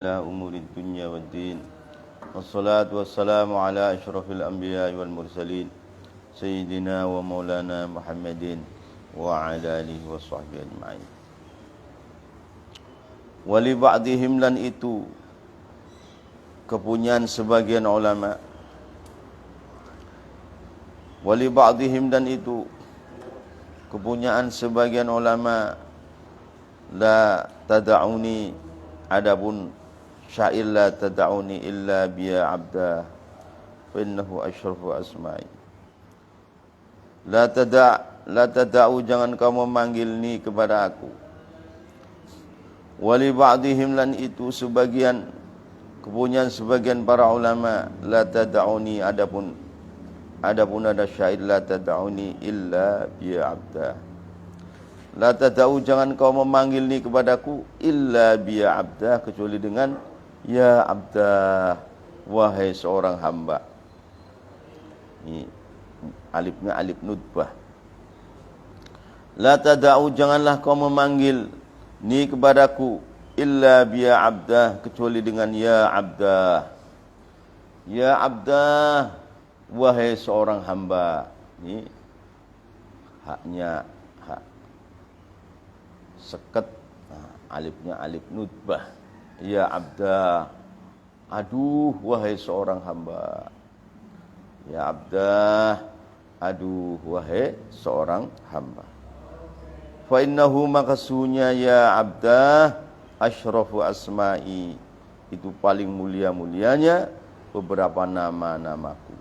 ila umuri dunya waddin. Wassalatu wassalamu ala asyrafil anbiya wal mursalin sayyidina wa maulana Muhammadin wa ala alihi wa sahbihi ajma'in. Wali ba'dihim, lan itu kepunyaan sebagian ulama. Wali ba'dihim, dan itu kepunyaan sebagian ulama. La tada'uni, adapun syair la tada'uni illa biya abda fa innahu asyrafu asma'i. La tada'u, jangan kamu memanggil ni kepada aku. Wali ba'dihim, lan itu sebagian kepunyaan sebagian para ulama. La tada'uni, adapun ada syair la tada'uni illa biya abda. La tada'u, jangan kau memanggil ni kepadaku illa biya abda, kecuali dengan ya abda, wahai seorang hamba. Ini alifnya alif nutbah. La tada'u, janganlah kau memanggil ni kepadaku illa biya abda, kecuali dengan ya abda. Ya abda, wahai seorang hamba. Ini haknya hak seket, alifnya alif nutbah. Ya abda, aduh wahai seorang hamba. Ya abda, aduh wahai seorang hamba. Fa innahu, maka sesungguhnya ya abda asyrafu asma'i, itu paling mulia-mulianya beberapa nama-namaku.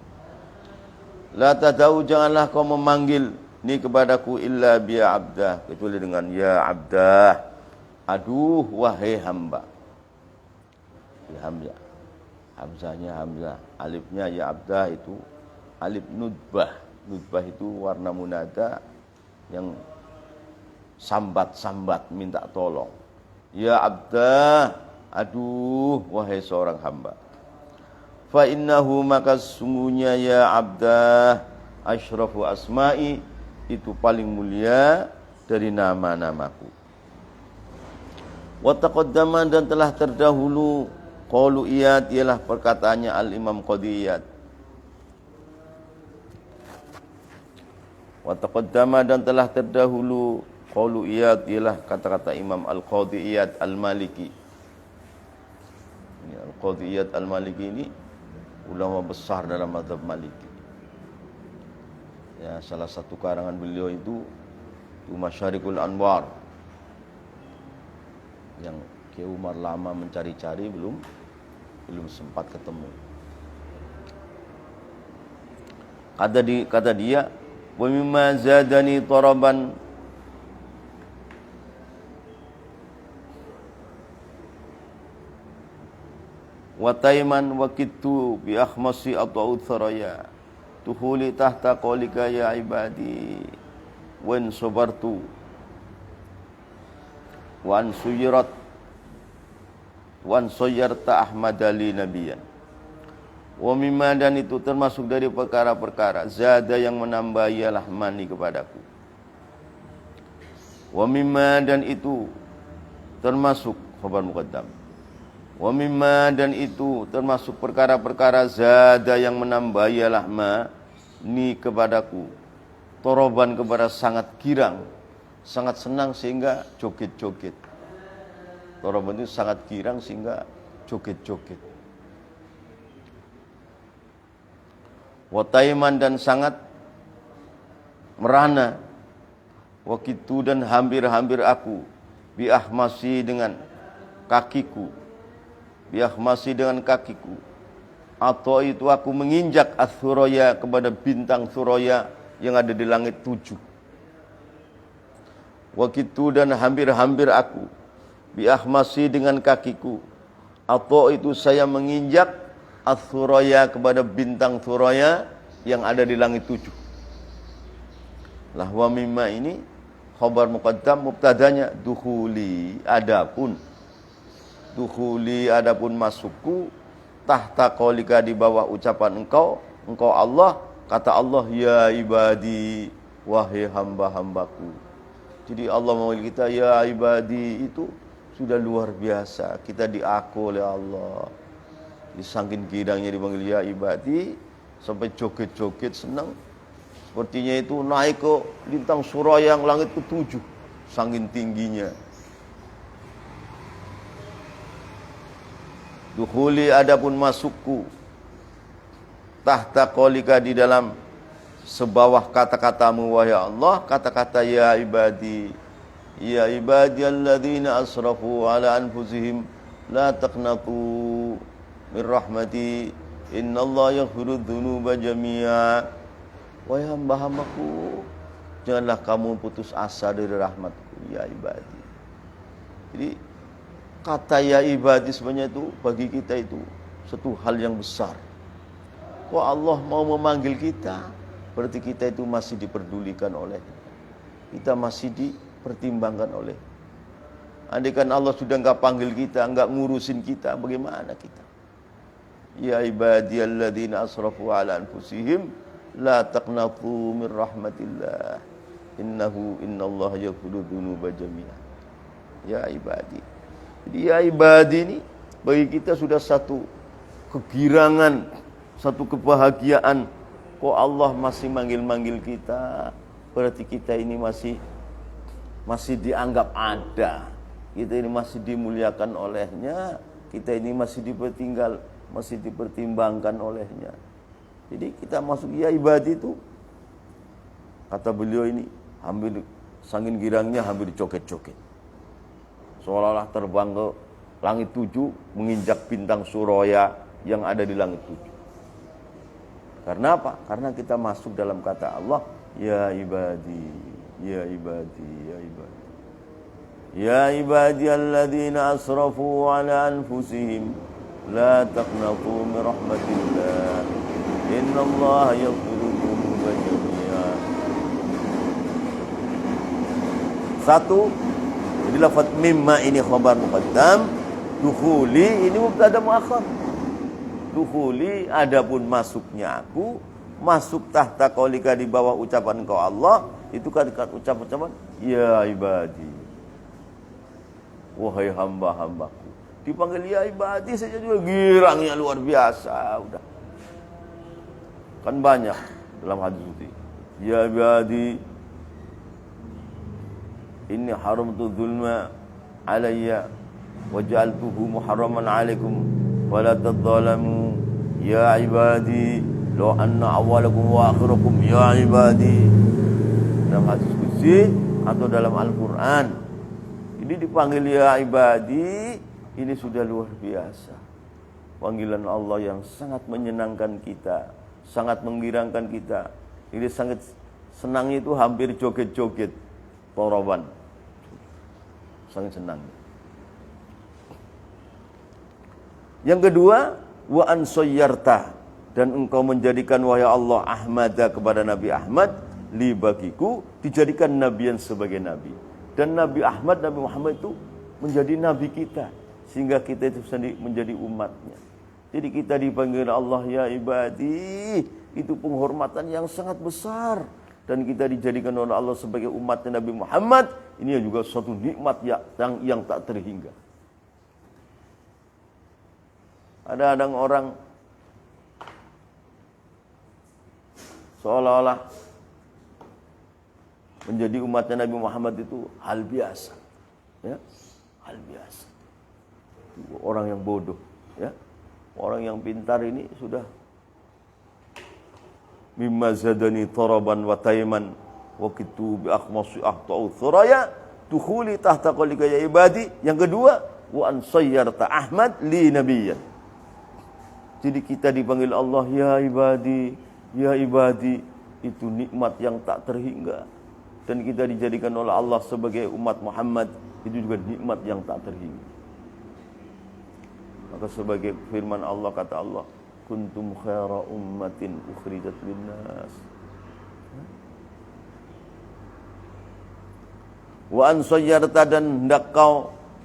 La tada'u, janganlah kau memanggil ni kepadaku illa biya abda, kecuali dengan ya abda, aduh wahai hamba. Ya hamzah, hamzahnya hamzah, alifnya ya abda itu alif nutbah. Nutbah itu warna munada yang sambat-sambat minta tolong. Ya abda, aduh wahai seorang hamba. Fa innahu, maka sungguhnya ya abda asyrafu asma'i, itu paling mulia dari nama-namaku. Wa taqaddama, dan telah terdahulu qaulu Iyad, ialah perkataannya al-Imam Qadhi Iyad. Wa taqaddama, dan telah terdahulu qaulu Iyad, ialah kata-kata Imam Al-Qadhi Iyad Al-Maliki. Ini Al-Qadhi Iyad Al-Maliki ini ulama besar dalam mazhab Maliki. Ya, salah satu karangan beliau itu Masyarikul Anwar, yang Ki Umar lama mencari-cari belum sempat ketemu. Kata dia, wa mimma zadani taraban, wa taiman wa kittu bi akhmasi atau utharaya tuhuli tahta qawlika ya ibadi wan sabartu wan suyyarta Ahmad Ali nabiyan. Wa mimma, dan itu termasuk dari perkara-perkara zada yang menambah ialah mani kepadaku. Wa mimma, dan itu termasuk khabar muqaddam. Wa mimma, dan itu termasuk perkara-perkara zada yang menambah ialah ni kepadaku. Toroban, kepada sangat girang, sangat senang sehingga joget-joget. Toroban itu sangat girang sehingga joget-joget. Wa taiman, dan sangat merana. Wa kitu, dan hampir-hampir aku. Bi ahmasi, dengan kakiku. Biahmasi, dengan kakiku. Atau itu aku menginjak as-suraya, kepada bintang suraya yang ada di langit 7. Wakitu, dan hampir-hampir aku. Biahmasi, dengan kakiku. Atau itu saya menginjak as-suraya, kepada bintang suraya yang ada di langit 7. Lahwa mimma ini khabar muqaddam, mubtadanya dukhuli, adapun masukku, tahta qaulika, di bawah ucapan engkau Allah, kata Allah ya ibadi, wahai hamba-hambaku. Jadi Allah memanggil kita ya ibadi, itu sudah luar biasa. Kita diaku oleh Allah. Disangkin girangnya dipanggil ya ibadi, sampai joget-joget senang. Sepertinya itu naik ke lintang suraya yang langit ke-7, saking tingginya. Dukhuli adapun masukku, tahta qaulika di dalam sebawah kata-katamu wahai Allah, kata-kata ya ibadi alladzina asrafu ala anfusihim la taqnatu min rahmati innallaha yaghfiru dzunuba jami'a. Wahai hamba-hambaku, janganlah kamu putus asa dari rahmatku ya ibadi. Jadi kata ya ibadi sebenarnya itu bagi kita itu satu hal yang besar. Kok Allah mau memanggil kita, berarti kita itu masih diperdulikan oleh, kita masih dipertimbangkan oleh. Andaikan Allah sudah enggak panggil kita, enggak ngurusin kita, bagaimana kita? Ya ibadiyalladzina asrafu ala anfusihim la taqnatu min rahmatillah innallaha yaghfiru dzunuba jami'a. Ya ibadi. Jadi ya ibadi ini bagi kita sudah satu kegirangan, satu kebahagiaan. Kok Allah masih manggil-manggil kita, berarti kita ini masih dianggap ada. Kita ini masih dimuliakan olehnya, kita ini masih dipertimbangkan olehnya. Jadi kita masuk ya ibadi itu, kata beliau ini hampir sangin girangnya hampir joget-joget, seolah-olah terbang ke langit 7, menginjak bintang suraya yang ada di langit 7. Karena apa? Karena kita masuk dalam kata Allah, ya ibadi, ya ibadi, ya ibadi. Ya ibadi alladzina asrafu ala anfusihim la taqnatu min rahmatillah innallaha yaghfiru dzunuba jami'a. Satu, jadi lafaz mimma ini khabar muqaddam, dukhuli ini mubtada muakhar. Dukhuli adapun masuknya aku, masuk tahta qaulika di bawah ucapan kau Allah, itu kan ucapan ya ibadi, wahai hamba-hambaku. Dipanggil ya ibadi saja juga girangnya luar biasa. Udah kan banyak dalam hadis itu, ya ibadi inni haramtu dzulma alayya wa ja'altuhu muharraman 'alaikum wala tadzalamu ya ibadi law anna awwalakum wa akhirakum ya ibadi. Dalam hadis qudsi atau dalam Al-Qur'an ini dipanggil ya ibadi, ini sudah luar biasa. Panggilan Allah yang sangat menyenangkan kita, sangat menggirangkan kita. Ini sangat senangnya itu hampir joget-joget toroban, sangat senang. Yang kedua, wa an sayyarta, dan engkau menjadikan wahai Allah Ahmada kepada Nabi Ahmad, li bagiku dijadikan nabiyan sebagai nabi. Dan Nabi Ahmad, Nabi Muhammad itu menjadi nabi kita, sehingga kita itu sendiri menjadi umatnya. Jadi kita dipanggil Allah ya ibadi, itu penghormatan yang sangat besar. Dan kita dijadikan oleh Allah sebagai umatnya Nabi Muhammad, ini juga suatu nikmat yang tak terhingga. Ada orang seolah-olah menjadi umatnya Nabi Muhammad itu hal biasa, ya, hal biasa. Orang yang bodoh, ya, orang yang pintar ini sudah mimma zadani taraban wa tayman wa kitu bi akhmasi ahtau thuraya dukhuli tahta qaulika ya ibadi. Yang kedua, wa an sayyarta Ahmad li nabiyyan. Jadi kita dipanggil Allah ya ibadi, ya ibadi, itu nikmat yang tak terhingga. Dan kita dijadikan oleh Allah sebagai umat Muhammad, itu juga nikmat yang tak terhingga. Maka sebagai firman Allah, kata Allah, kuntum khaira ummatin ukhrijat linnas. Wa an sayyarta, dan hendak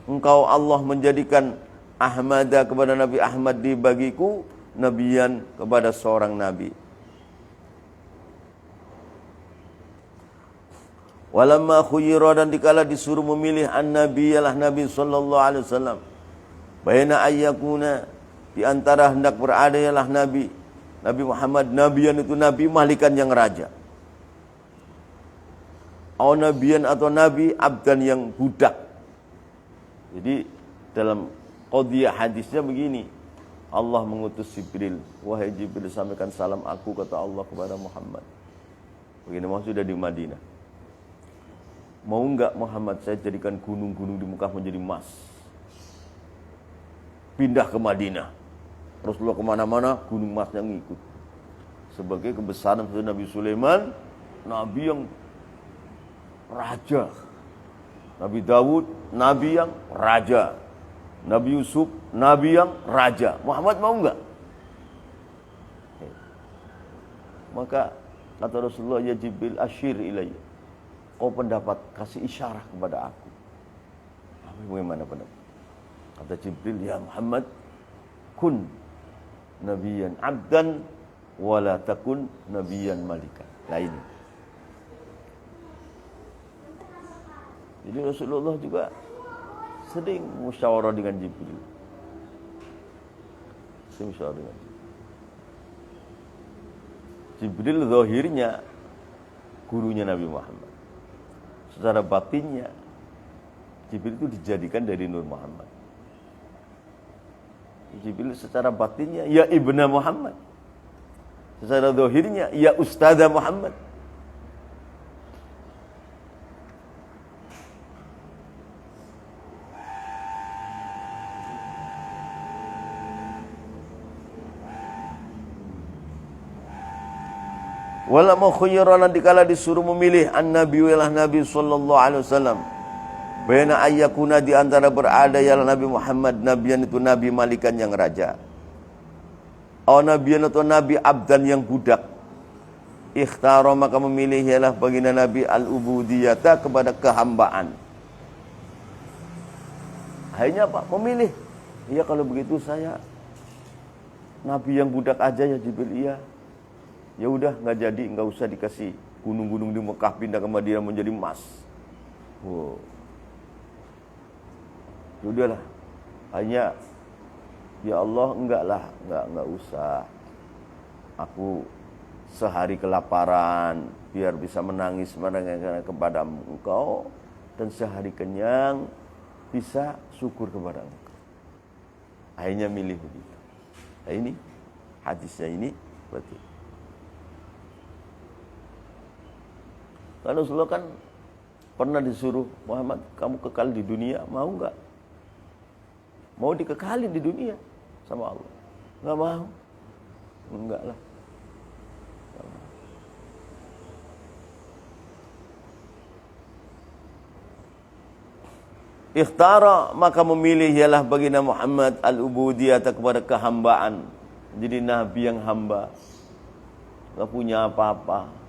engkau Allah menjadikan Ahmada kepada Nabi Ahmad di bagiku, nabiyan kepada seorang nabi. Walamma khuyira, dan dikala disuruh memilih an-nabi ialah Nabi sallallahu alaihi wasallam, baina ayyakuna, di antara hendak berada ialah Nabi Muhammad, nabiyan itu nabi malikan yang raja, atau nabiyan atau nabi abdan yang budak. Jadi dalam qadhiyah hadisnya begini, Allah mengutus Jibril, wahai Jibril sampaikan salam aku, kata Allah kepada Muhammad. Begini maksudnya di Madinah. Mau enggak Muhammad saya jadikan gunung-gunung di Mekah menjadi emas? Pindah ke Madinah. Rasulullah kemana-mana gunung emasnya ngikut. Sebagai kebesaran Nabi Sulaiman, nabi yang raja. Nabi Dawud, nabi yang raja. Nabi Yusuf, nabi yang raja. Muhammad mau enggak? Maka kata Rasulullah, ya Jibril asyir ilayya, kau pendapat, kasih isyarah kepada aku. Bagaimana pendapat? Kata Jibril, ya Muhammad, kun nabiyan abdan wala takun nabiyan malikan. Lain. Jadi Rasulullah juga sering musyawarah dengan Jibril. Sering musyawarah dengan Jibril. Zahirnya gurunya Nabi Muhammad. Secara batinnya Jibril itu dijadikan dari Nur Muhammad. Jibril secara batinnya ya Ibna Muhammad. Secara zahirnya ya Ustadz Muhammad. Wala ma khuyira, dikala disuruh memilih an-nabi ialah Nabi sallallahu alaihi wasallam, baina ayyakuna, di antara berada ialah Nabi Muhammad, nabiyan itu nabi malikan yang raja, atau nabiyan atau nabi abdan yang budak. Ikhtara, maka memilih ialah baginda Nabi al-ubudiyata, kepada kehambaan. Akhirnya apa? Memilih. Iya kalau begitu saya nabi yang budak aja ya Jibril. Iya. Ya udah, nggak jadi, nggak usah dikasih gunung-gunung di Mekah, pindah ke Madinah menjadi emas. Wow. Ya udahlah. Hanya ya Allah, enggak usah. Aku sehari kelaparan biar bisa menangis kepada Engkau, dan sehari kenyang bisa syukur kepada Engkau. Akhirnya milih begitu. Nah ini hadisnya ini berarti. Karena Rasulullah kan pernah disuruh, Muhammad kamu kekal di dunia, mau enggak? Mau dikekalin di dunia sama Allah? Enggak mau. Enggak lah. Ikhtara, maka memilih ialah baginda Muhammad al-ubudiyah, kepada kehambaan. Jadi nabi yang hamba, enggak punya apa-apa.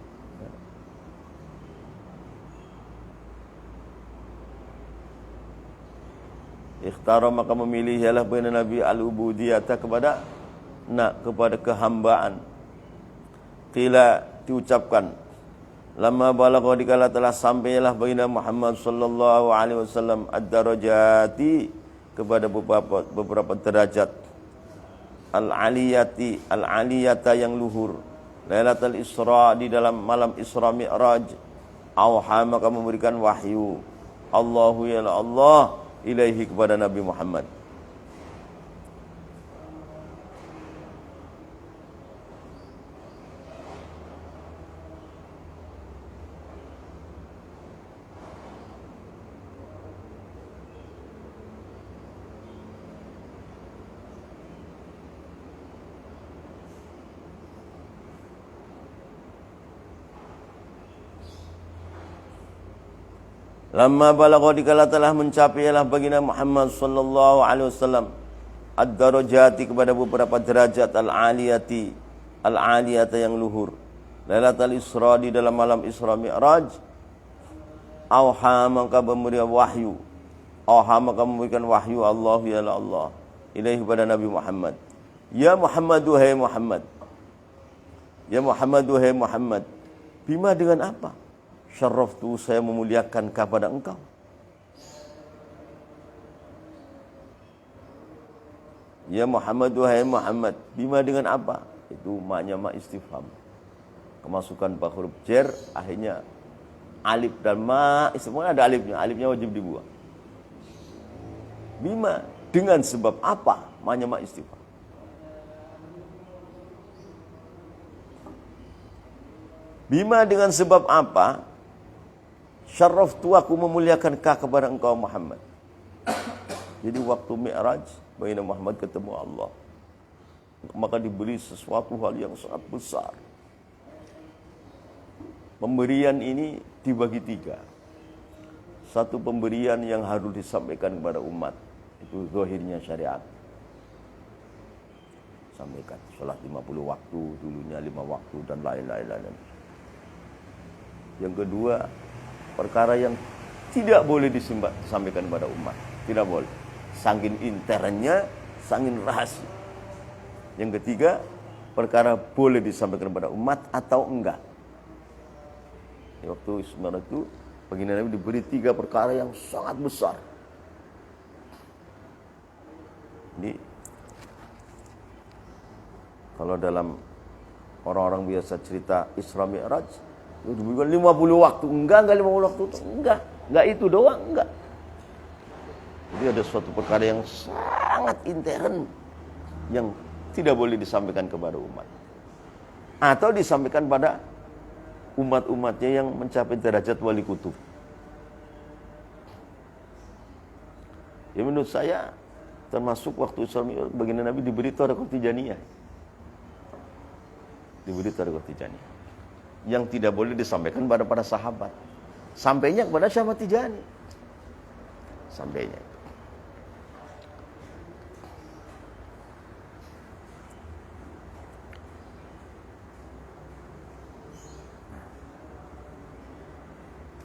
Ikhtara, maka memilih ialah baginda Nabi al-ubudiyah, kepada kehambaan. Qila, diucapkan, lama balagha, dikala telah sampai ialah baginda Muhammad sallallahu alaihi wasallam ad-darajati, kepada beberapa derajat, al-aliyata yang luhur, Lailatul Isra, di dalam malam Isra Mi'raj, auha, maka memberikan wahyu, Allahu ya Allah, ilaihi, kepada Nabi Muhammad. Lamma balagha, dikala telah mencapai ialah baginda Muhammad sallallahu alaihi wasallam ad-darajati, kepada beberapa derajat, al-aliyata yang luhur, Lailatul Isra, di dalam malam Isra Mi'raj, auha, maka memberikan wahyu, Allah ya Allah, ilaihi, kepada Nabi Muhammad. Ya Muhammad, wahai Muhammad. Ya Muhammad, wahai Muhammad. Bima, dengan apa? syarraftu, saya memuliakan kepada engkau. Ya Muhammad, wahai Muhammad, bima dengan apa? Itu maknya ma istifham. Kemasukan pak huruf jar, akhirnya alif dan ma, semua ada alifnya. Alifnya wajib dibuang. Bima, dengan sebab apa? Maknya ma istifham. Bima, dengan sebab apa? Syarraftu, aku memuliakan kau kepada engkau Muhammad. Jadi waktu Mi'raj, baginda Muhammad ketemu Allah, maka diberi sesuatu hal yang sangat besar. Pemberian ini dibagi 3. Satu pemberian yang harus disampaikan kepada umat, itu zahirnya syariat. Sampaikan salat 50 waktu, dulunya 5 waktu dan lain-lain. Yang kedua, perkara yang tidak boleh disampaikan kepada umat, tidak boleh. Saking internnya, saking rahasia. Yang ketiga, perkara boleh disampaikan kepada umat atau enggak. Waktu Ismail itu, baginda Nabi diberi 3 perkara yang sangat besar. Ini kalau dalam orang-orang biasa cerita Isra Mi'raj, diberikan 50 waktu, enggak 50 waktu, enggak itu doang, enggak. Jadi ada suatu perkara yang sangat intern yang tidak boleh disampaikan kepada umat, atau disampaikan pada umat-umatnya yang mencapai derajat wali kutub. Ya menurut saya termasuk waktu Isra Mi'raj baginda Nabi diberi Thariqah Tijaniyah. Diberi Thariqah Tijaniyah yang tidak boleh disampaikan pada para sahabat. Sampainya kepada Syekh Ahmad Tijani. Sampainya.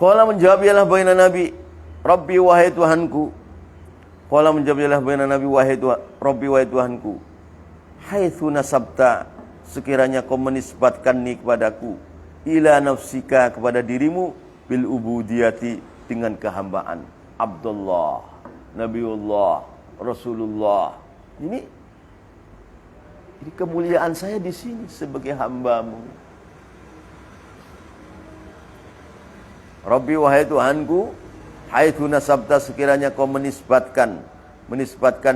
Qala menjawab ialah baginda Nabi, Rabbi wahai Tuhanku. Qala menjawab ialah baginda Nabi, Rabbi wahai Tuhanku. Haitsu nasabta, sekiranya kau menisbatkan ni kepadaku, ila nafsika, kepada dirimu, bil ubudiyati, dengan kehambaan. Abdullah, Nabiullah, Rasulullah. Ini kemuliaan saya di sini sebagai hambamu. Rabbi wahai Tuhanku, haitsu nasabta, sekiranya kau menisbatkan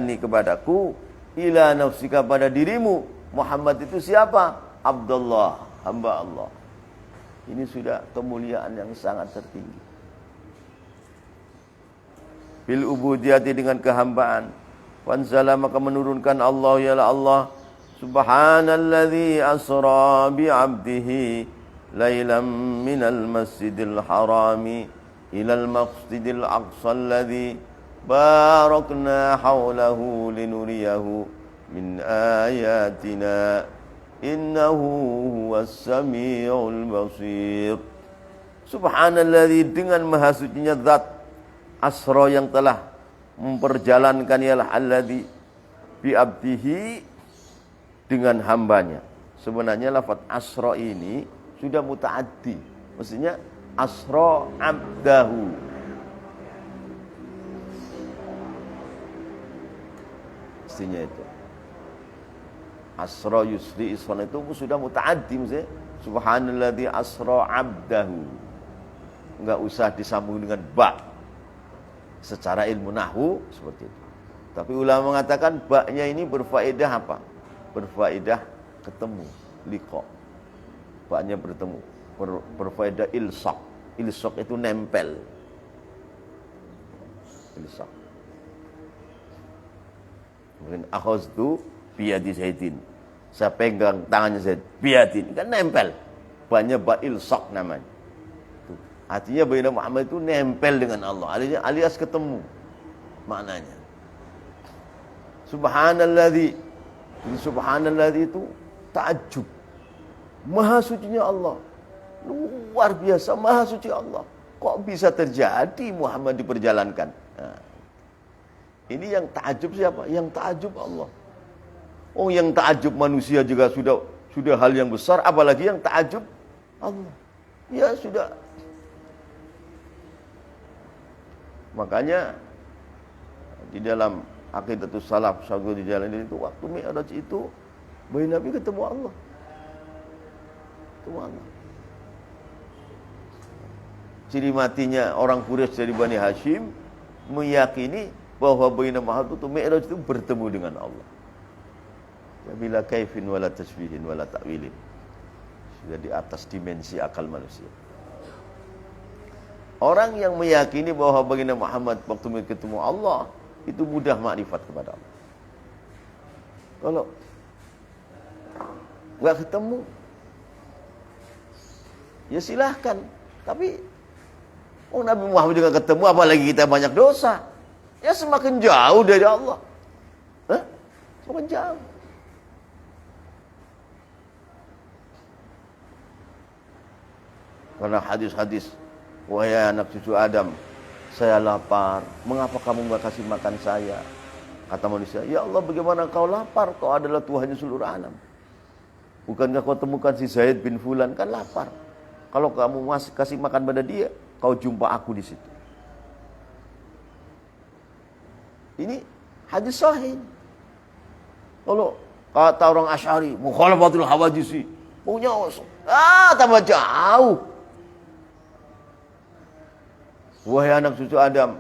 ni kepadaku, ila nafsika, pada dirimu. Muhammad itu siapa? Abdullah, hamba Allah. Ini sudah kemuliaan yang sangat tertinggi. Bil ubudiyati, dengan kehambaan. Wanzala, maka menurunkan Allah ialah Allah, subhanalladzi asra bi 'abdihi lailam minal masjidil harami ilal masjidil aqsa alladzi barakna haulahu linuriyahu min ayatina innahu huwas samiul basir. Subhanalladzi, dengan maha sucinya zat, asra, yang telah memperjalankan, ialah alladzi bi abdihi, dengan hambanya. Sebenarnya lafaz asra ini sudah mutaaddi, maksudnya asra abdahu. Mestinya itu asra yusri isra itu sudah mutaaddi, maksudnya subhanalladzi asra abdahu, enggak usah disambung dengan ba. Secara ilmu nahwu seperti itu. Tapi ulama mengatakan ba-nya ini berfaedah apa? Berfaedah ketemu, liqa. Ba-nya bertemu, berfaedah ilsaq. Ilsaq itu nempel. Ilsaq. Mungkin akhaztu biyadi Zaidin, saya pegang tangannya Zaid, biyadin, kan nempel. Ba-nya ba ilsaq namanya. Artinya baginda Muhammad itu nempel dengan Allah, alias ketemu maknanya. Subhanalladzi, subhanalladzi itu takjub, maha sucinya Allah, luar biasa maha suci Allah. Kok bisa terjadi Muhammad diperjalankan? Nah, ini yang takjub siapa? Yang takjub Allah. Oh, yang takjub manusia juga sudah hal yang besar, apalagi yang takjub Allah. Ya sudah Makanya di dalam Aqidatus Salaf Syagul di jalan itu waktu Mi'raj itu bayi Nabi ketemu Allah. Ketemu Allah. Ciri matinya orang Quraisy dari Bani Hashim meyakini bahwa bayi Muhammad itu Mi'raj itu bertemu dengan Allah. Ya bila kaifin wala tasbihin wala ta'wilin. Sudah di atas dimensi akal manusia. Orang yang meyakini bahwa baginda Muhammad waktu ketemu Allah itu mudah makrifat kepada Allah. Kalau enggak ketemu, ya silahkan. Tapi Nabi Muhammad juga ketemu, apalagi kita banyak dosa, ya semakin jauh dari Allah. Semakin jauh. Karena hadis-hadis, wahai anak cucu Adam, saya lapar, mengapa kamu enggak kasih makan saya? Kata manusia, ya Allah, bagaimana kau lapar? Kau adalah Tuhannya seluruh alam. Bukankah kau temukan si Zaid bin Fulan, kan lapar. Kalau kamu masih kasih makan pada dia, kau jumpa aku di situ. Ini hadis sahih. Kalau kata orang Asy'ari, mukhalafatul hawadisi, punya tambah jauh. Wahai anak cucu Adam,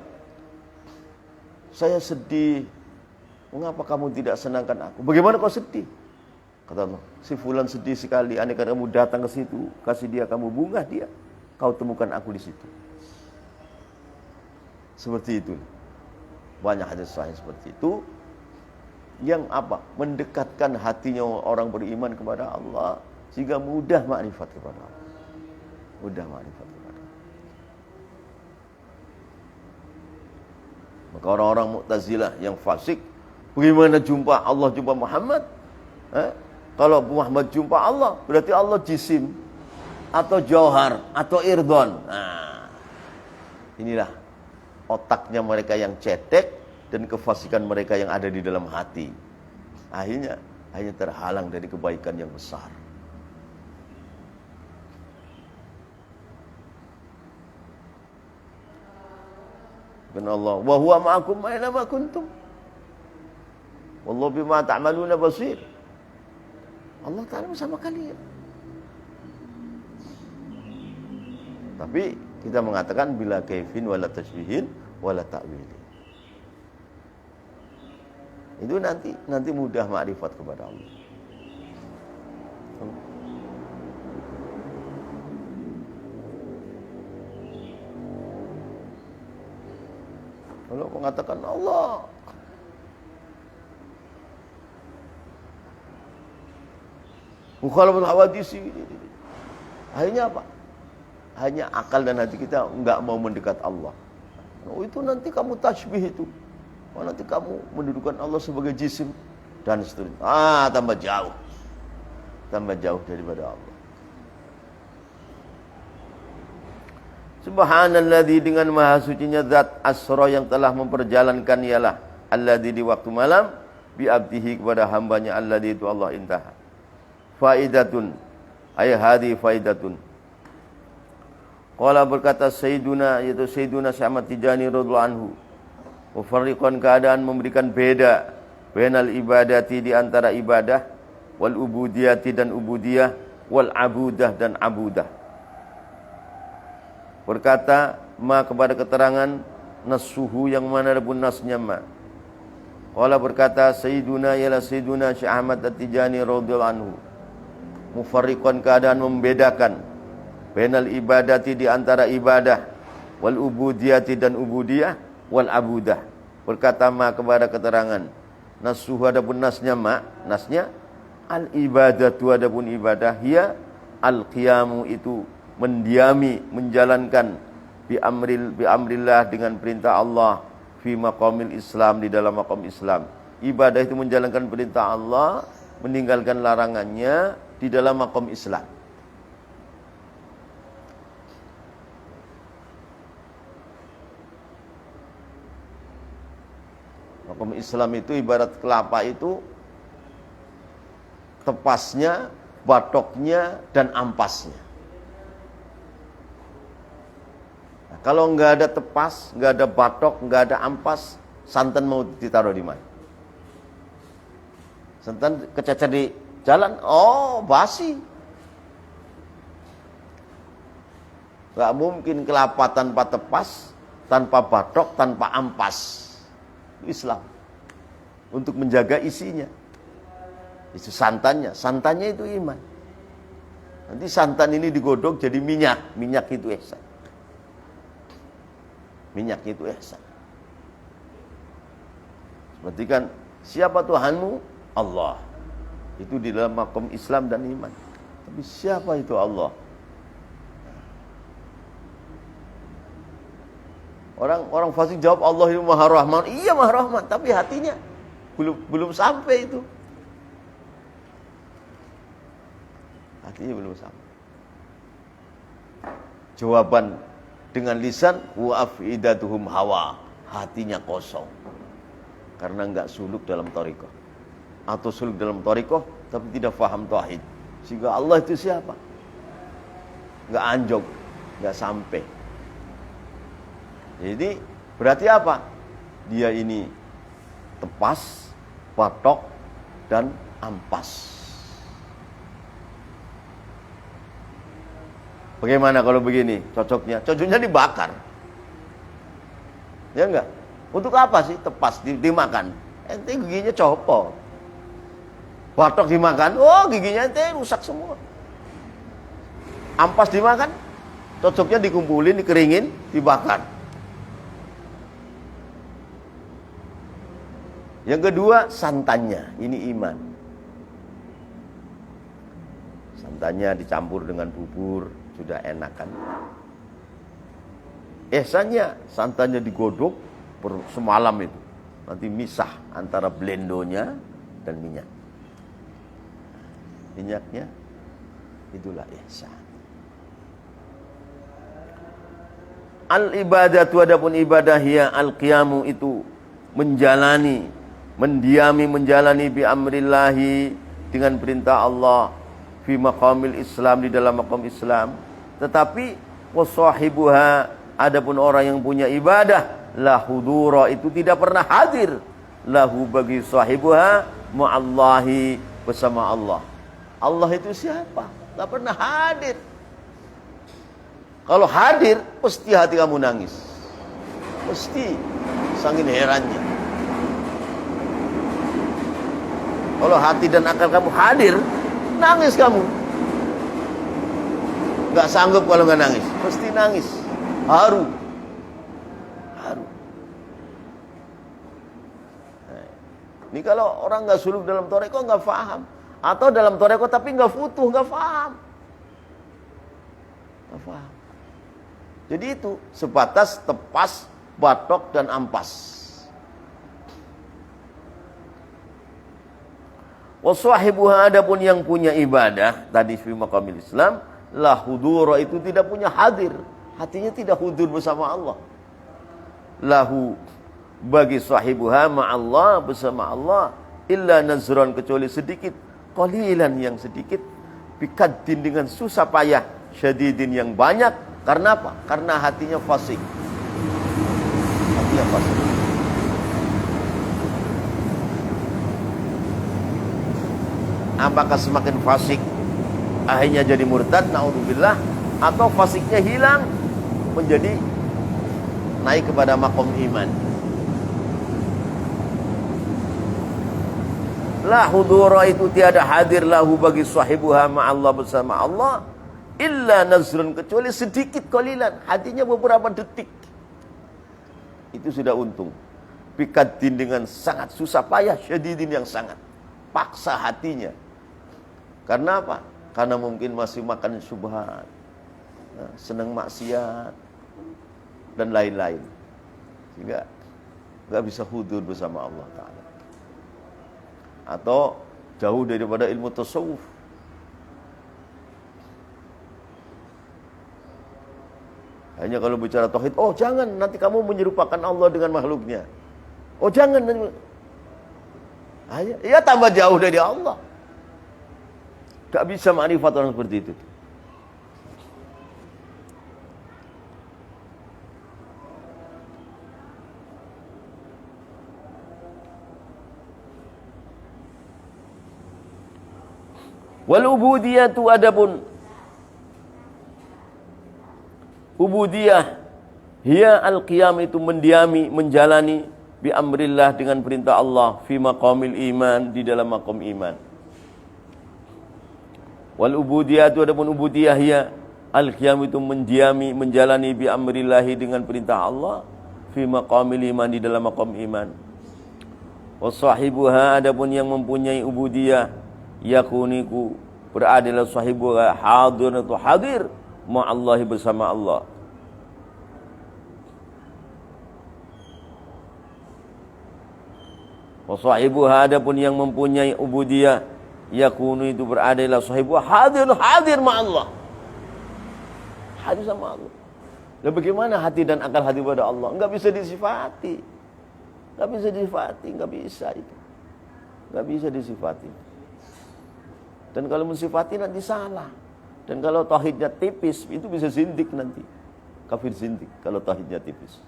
saya sedih. Mengapa kamu tidak senangkan aku? Bagaimana kau sedih? Kata Allah, si Fulan sedih sekali. Andai kata kamu datang ke situ, kasih dia kamu bunga dia, kau temukan aku di situ. Seperti itu. Banyak hadis sahih seperti itu. Yang apa? Mendekatkan hatinya orang beriman kepada Allah sehingga mudah makrifat kepada Allah. Mudah makrifat kepada Allah. Maka orang-orang Mu'tazilah yang fasik, bagaimana jumpa Allah, jumpa Muhammad? Kalau Muhammad jumpa Allah, berarti Allah jisim atau jauhar atau irdon. Nah, inilah otaknya mereka yang cetek dan kefasikan mereka yang ada di dalam hati. Akhirnya terhalang dari kebaikan yang besar. Dan Allah, wa huwa ma'akum aina ma kuntum. Wallahu bima ta'maluna basir. Allah Ta'ala bersama kalian. Tapi kita mengatakan bila kaifin wala tasbihin wala ta'wilin. Itu nanti mudah makrifat kepada Allah. Kalau mengatakan Allah, mukhalafatul hawadisi, akhirnya apa? Hanya akal dan hati kita enggak mau mendekat Allah. Itu nanti kamu tasbih itu. Nanti kamu mendudukan Allah sebagai jisim dan seterusnya. Tambah jauh. Tambah jauh daripada Allah. Subhanalladzi, dengan maha sucinya zat asra yang telah memperjalankan ialah alladzi di waktu malam bi abdihi kepada hambanya alladzi itu Allah intaha. Faidatun ay hadi faidatun. Qala berkata Sayyiduna, yaitu Sayyiduna Syekh Ahmad Tijani radhiyallahu anhu, mufarriqan, keadaan memberikan beda bainal ibadati di antara ibadah, wal ubudiyati dan ubudiyah, wal abudah dan abudah. Berkata ma kepada keterangan nasuhu yang mana pun nasnya ma. Qala berkata Sayyiduna ialah Sayyiduna Syekh Ahmad At-Tijani radhiyallahu anhu, mufarriqan, keadaan membedakan bainal ibadati di antara ibadah, wal ubudiyati dan ubudiyah, wal abudah. Berkata ma kepada keterangan nasuhu adapun nasnya ma, nasnya al ibadatu adapun ibadah, hiya al qiyamu itu mendiami, menjalankan bi amrillah dengan perintah Allah, fi maqamil Islam, di dalam maqam Islam. Ibadah itu menjalankan perintah Allah, meninggalkan larangannya di dalam maqam Islam. Maqam Islam itu ibarat kelapa itu tepasnya, batoknya dan ampasnya. Kalau nggak ada tepas, nggak ada batok, nggak ada ampas, santan mau ditaruh di mana? Santan kececer di jalan, oh basi. Nggak mungkin kelapa tanpa tepas, tanpa batok, tanpa ampas. Islam untuk menjaga isinya. Itu santannya itu iman. Nanti santan ini digodok jadi minyak itu ihsan. Minyak itu ihsan. Berarti kan siapa Tuhanmu? Allah. Itu di dalam makom Islam dan iman. Tapi siapa itu Allah? Orang fasik jawab Allah itu Maha Rahman. Iya Maha Rahman, tapi hatinya belum sampai itu. Hatinya belum sampai. Jawaban dengan lisan wa afidatuhum hawa, hatinya kosong. Karena enggak suluk dalam thariqah. Atau suluk dalam thariqah tapi tidak faham tauhid. Sehingga Allah itu siapa? Enggak anjog, enggak sampai. Jadi berarti apa? Dia ini tepas, batok dan ampas. Bagaimana kalau begini cocoknya? Cocoknya dibakar. Ya enggak? Untuk apa sih tepas dimakan? Ente giginya copot. Batok dimakan, oh giginya ente rusak semua. Ampas dimakan, cocoknya dikumpulin, dikeringin, dibakar. Yang kedua, santannya. Ini iman. Santannya dicampur dengan bubur, sudah enak kan. Ihsannya, santannya digodok semalam itu. Nanti misah antara blendonya dan minyak. Minyaknya, itulah ihsan. Al-ibadatu adapun ibadah ya al-qiyamu itu menjalani, menjalani bi amrillahi dengan perintah Allah fi maqamil Islam, di dalam maqam Islam. Tetapi wasahibuha adapun orang yang punya ibadah la hudura itu tidak pernah hadir lahu bagi sahibuha ma'allahi, bersama Allah. Allah itu siapa? Tak pernah hadir. Kalau hadir pasti hati kamu nangis. Pasti saking herannya. Kalau hati dan akal kamu hadir, nangis kamu. Gak sanggup kalau gak nangis. Pasti nangis. Haru. Ini kalau orang gak suluk dalam thariqah gak paham. Atau dalam thariqah tapi gak futuh, gak paham. Gak paham. Jadi itu sebatas tepas, batok dan ampas. Wasahibuha adapun yang punya ibadah tadi fi maqamil Islam la hudura itu tidak punya hadir, hatinya tidak hudur bersama Allah. Lahu bagi sahibuha ma'allah, bersama Allah, illa nazran kecuali sedikit, qalilan yang sedikit, bikaddin dengan susah payah, syadidin yang banyak. Karena apa? Karena hatinya fasik. Hatinya fasik. Apakah semakin fasik akhirnya jadi murtad, naudzubillah, atau fasiknya hilang menjadi naik kepada makom iman. La hudura itu tiada hadir lahu bagi sahibuha ma'allah, bersama Allah, illa nazrun kecuali sedikit qalilan, hatinya beberapa detik. Itu sudah untung. Bikaddin dengan sangat susah payah, syadidin yang sangat paksa hatinya. Karena apa? Karena mungkin masih makan syubhat, senang maksiat dan lain-lain, sehingga nggak bisa hudur bersama Allah Ta'ala, atau jauh daripada ilmu tasawuf. Hanya kalau bicara tauhid, oh jangan, nanti kamu menyerupakan Allah dengan makhluknya. Oh jangan, ya tambah jauh dari Allah. Gak bisa ma'rifat orang seperti itu. Wal ubudiyatu adapun ubudiyah hiya al-qiyam itu mendiami, menjalani bi amrillah dengan perintah Allah fi maqamil iman di dalam maqam iman. Wal ubudiyatu adapun ubudiyah hiya al-qiyam itu mendiami, menjalani bi amrillah dengan perintah Allah fi maqamil iman di dalam maqam iman. Wasahibuha adapun yang mempunyai ubudiyah yakuniku beradalah sahibuha hadir atau hadir ma'allahi bersama Allah. Wasahibuha adapun yang mempunyai ubudiyah yakunu itu beradalah sahibuha hadir ma'allah, hadir sama Allah. Lalu bagaimana hati dan akal hati pada Allah? Enggak bisa disifati. Enggak bisa disifati, enggak bisa itu. Enggak bisa disifati. Dan kalau mensifati nanti salah. Dan kalau tauhidnya tipis, itu bisa zindik nanti. Kafir zindik kalau tauhidnya tipis.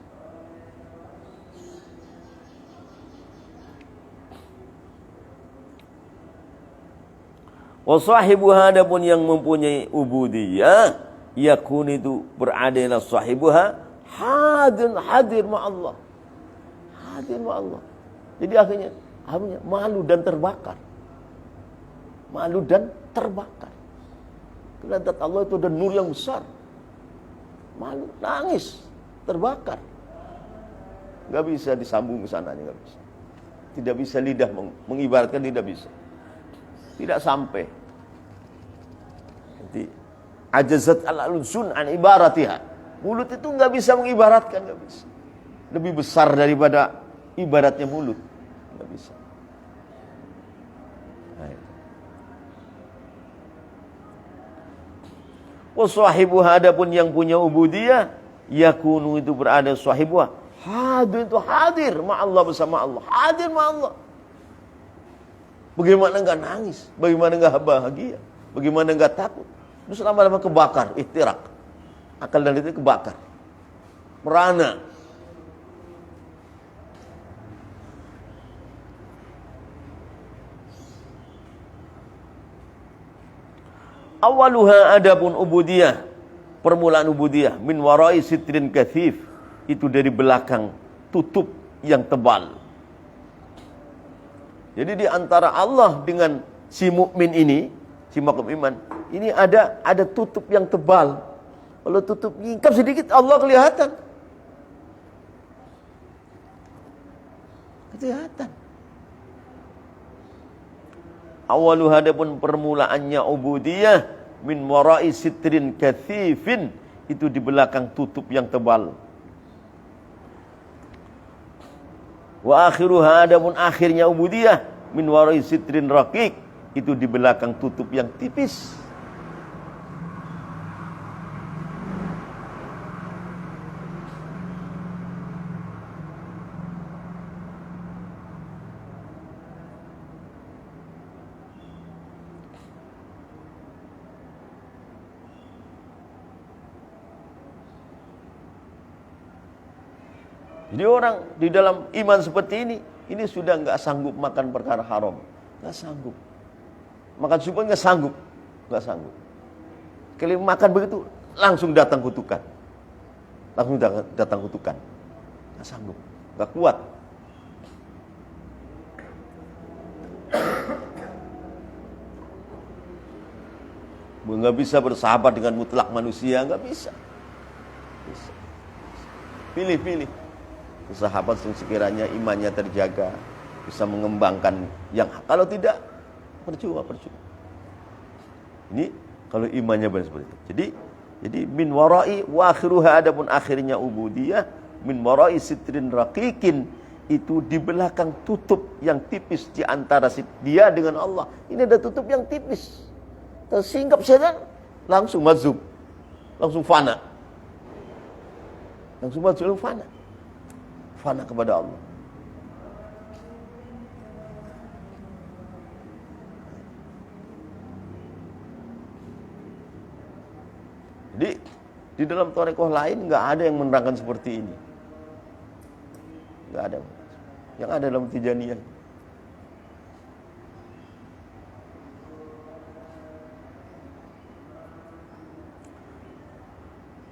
Wa sahibuha adapun yang mempunyai ubudiyah yakun itu beradalah sahibuha hadir ma'allah. Hadir ma'allah. Jadi akhirnya malu dan terbakar. Malu dan terbakar. Karena zat Allah itu ada nur yang besar. Malu, nangis, terbakar. Gak bisa disambung ke sananya, gak bisa. Tidak bisa lidah mengibaratkan, tidak bisa. Tidak sampai. Jadi ajazat al-alsun an ibaratiha. Mulut itu nggak bisa mengibaratkan, nggak bisa. Lebih besar daripada ibaratnya mulut, nggak bisa. Wasahibuha adapun yang punya ubudiyah yakunu itu berada sahibuha hadir itu hadir ma'allah bersama Allah, hadir ma'allah. Bagaimana enggak nangis? Bagaimana enggak bahagia? Bagaimana enggak takut? Terus lama-lama kebakar, ihtirak. Akal dan itu kebakar. Merana. Awaluha adapun ubudiyah, permulaan ubudiyah min warai sitrin kathif, itu dari belakang tutup yang tebal. Jadi di antara Allah dengan si mukmin ini, si maqam iman, ini ada tutup yang tebal. Kalau tutup ngingkap sedikit Allah kelihatan. Kelihatan. Awalu hadapun permulaannya ubudiyah min warai sitrin kathifin, itu di belakang tutup yang tebal. Wa akhiruha adapun akhirnya ubudiyah min warai sitrin raqiq, itu di belakang tutup yang tipis. Jadi orang di dalam iman seperti ini sudah nggak sanggup makan perkara haram, nggak sanggup. Makan sup nggak sanggup, nggak sanggup. Kalau makan begitu langsung datang kutukan, nggak sanggup, nggak kuat. Nggak bisa bersahabat dengan mutlak manusia, nggak bisa. Pilih. Sahabat yang sekiranya imannya terjaga, bisa mengembangkan yang, kalau tidak percuma. Ini kalau imannya benar seperti itu. Jadi min warai wa akhiruha adapun akhirnya ubudiyah min warai sitrin raqiqin, itu di belakang tutup yang tipis di antara dia dengan Allah. Ini ada tutup yang tipis. Tersingkap setan langsung mazub. Langsung fana. Fana kepada Allah. Jadi di dalam thariqah lain nggak ada yang menerangkan seperti ini, nggak ada. Yang ada dalam Tijaniyah.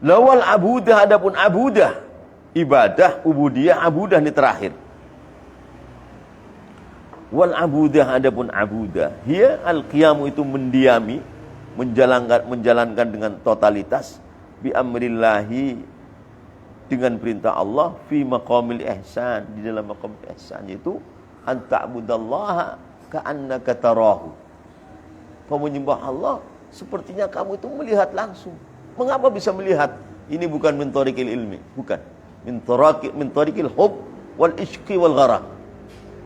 Lawal abudah, adapun abudah, ibadah, ubudiyah, abudah ini terakhir. Wal abudah, adapun abudah, hiya al-qiyamu itu mendiami, menjalankan dengan totalitas, bi amrillahi, dengan perintah Allah, fi maqamil ihsan, di dalam maqam ihsan, yaitu an ta'budallaha ka'annaka tarahu. Kamu menyembah Allah sepertinya kamu itu melihat langsung. Mengapa bisa melihat? Ini bukan min tariqil ilmi, bukan. Min tariqil hub wal ishqi wal gharah.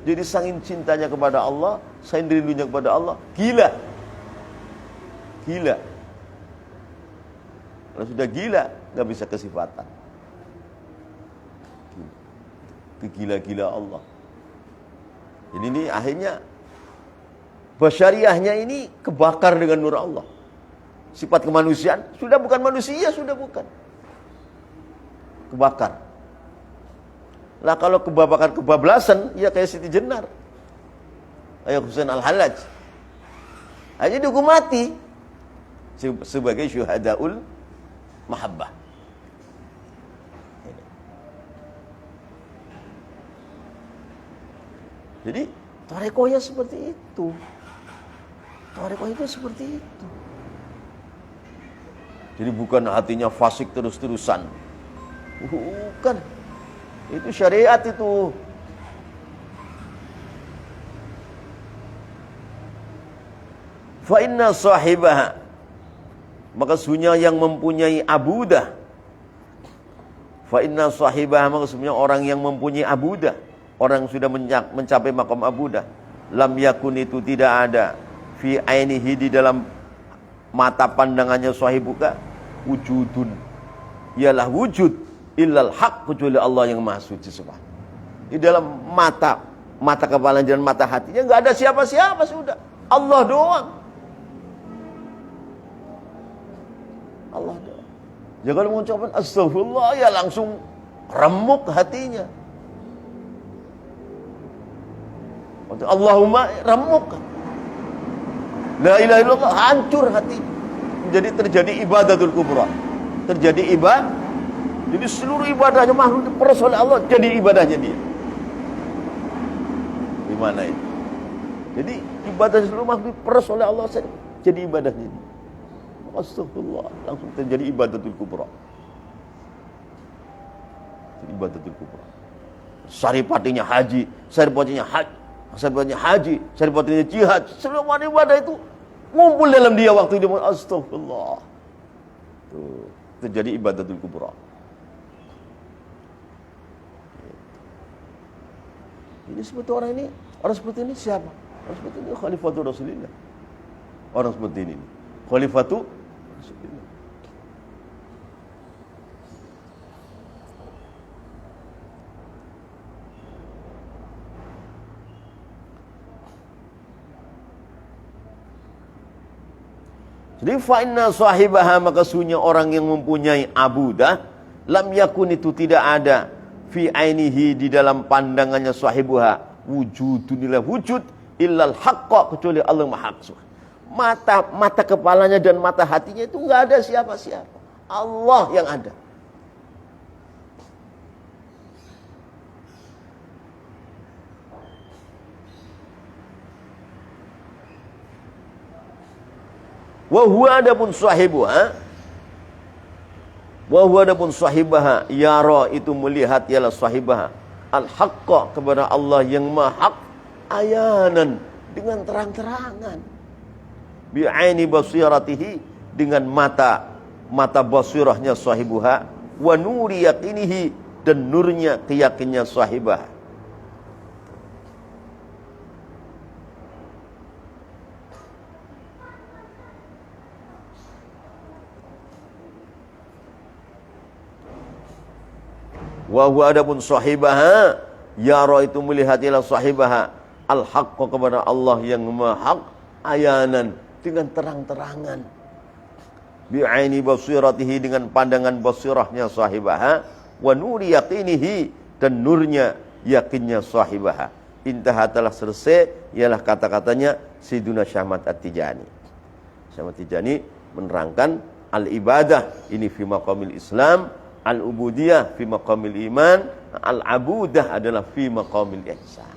Jadi saking cintanya kepada Allah, saking rindunya kepada Allah, gila. Gila. Kalau sudah gila, nggak bisa kesifatan. Kegila-gila Allah. Jadi ini akhirnya basyariahnya ini kebakar dengan nur Allah. Sifat kemanusiaan sudah bukan manusia, sudah bukan. Kebakar. Lah kalau kebablasan, ya kayak Siti Jenar, kayak Husain Al-Hallaj, aja dihukum mati sebagai syuhadaul mahabbah. Jadi tarekohnya seperti itu. Tarekoh itu seperti itu. Jadi bukan hatinya fasik terus-terusan. Bukan. Itu syariat itu. Fa inna sahibaha, maka sesungguhnya yang mempunyai abudah. Fa inna sahibaha, maka sesungguhnya orang yang mempunyai abudah, orang yang sudah mencapai maqam abudah, lam yakun itu tidak ada fi ainihi, di dalam mata pandangannya sahibuka, wujudun, ialah wujud, illal haq, kecuali Allah yang maha suci subhanahu. Di dalam mata kepala dan mata hatinya nggak ada siapa-siapa, sudah Allah doang. Allah doang. Ya kalau mengucapkan astagfirullah, ya langsung remuk hatinya. Allahumma remuk. La ilaha illallah, hancur hati. Jadi terjadi ibadatul kubra. Terjadi ibadah. Jadi seluruh ibadahnya makhluk diperas oleh Allah, jadi ibadahnya dia. Gimana itu? Jadi ibadah seluruh makhluk diperas oleh Allah, jadi ibadahnya dia. Astagfirullah, langsung terjadi ibadatul kubra. Jadi ibadatul kubra. Saripatinya haji, saripatinya haji, saripatinya jihad, semua ibadah itu ngumpul dalam dia waktu dia astagfirullah. Tuh, terjadi ibadatul kubra. Ini seperti orang seperti ini siapa? Orang seperti ini Khalifatul Rasulillah. Orang seperti ini Khalifatul Rasulillah. Jadi fa inna sahibaha, maka sesungguhnya orang yang mempunyai abudah, lam yakun itu tidak ada fi ainihi, di dalam pandangannya sahibuha, wujudun, ila wujud, illal haqqa, kecuali Allah maha haq. Mata kepalanya dan mata hatinya itu enggak ada siapa-siapa, Allah yang ada. Wa huwa adapun sahibuha, wa huwa adapun sahibaha, yara itu melihat, ialah sahibaha al-haqqa, kepada Allah yang maha hak, ayanan, dengan terang-terangan, bi'aini basiratihi, dengan mata basirahnya sahibuha, wa nuri yaqinihi, dan nurnya keyakinannya sahibaha. Wa huwa adapun sahibaha, yara itu melihat, ialah sahibaha al-haqqa, kepada Allah yang maha hak, ayanan, dengan terang-terangan, bi'aini basiratihi, dengan pandangan basirahnya sahibaha, wa nuri yaqinihi, dan nurnya yakinnya sahibaha. Intaha, telah selesai, ialah kata-katanya Sayyiduna Syekh Ahmad At-Tijani. Syekh Ahmad Tijani menerangkan Al-ibadah ini fi maqamil Islam, al-ubudiyah fi maqamil iman, al-abudah adalah fi maqamil ihsan.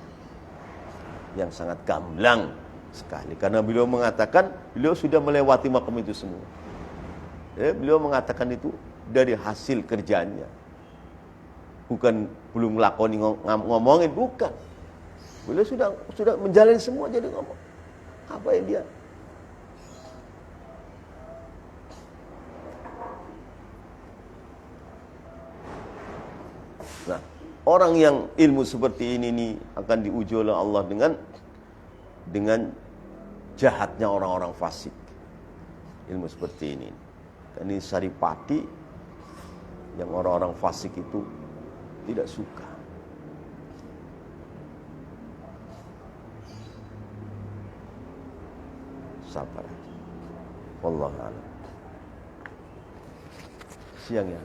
Yang sangat gamblang sekali karena beliau mengatakan beliau sudah melewati maqam itu semua. Ya, beliau mengatakan itu dari hasil kerjanya. Bukan belum ngelakoni ngomongin, bukan. Beliau sudah menjalani semua jadi ngomong. Apa yang dia? Nah, orang yang ilmu seperti ini nih akan diuji oleh Allah dengan jahatnya orang-orang fasik. Ilmu seperti ini. Ini saripati yang orang-orang fasik itu tidak suka. Sabar. Wallahu a'lam. Siang ya.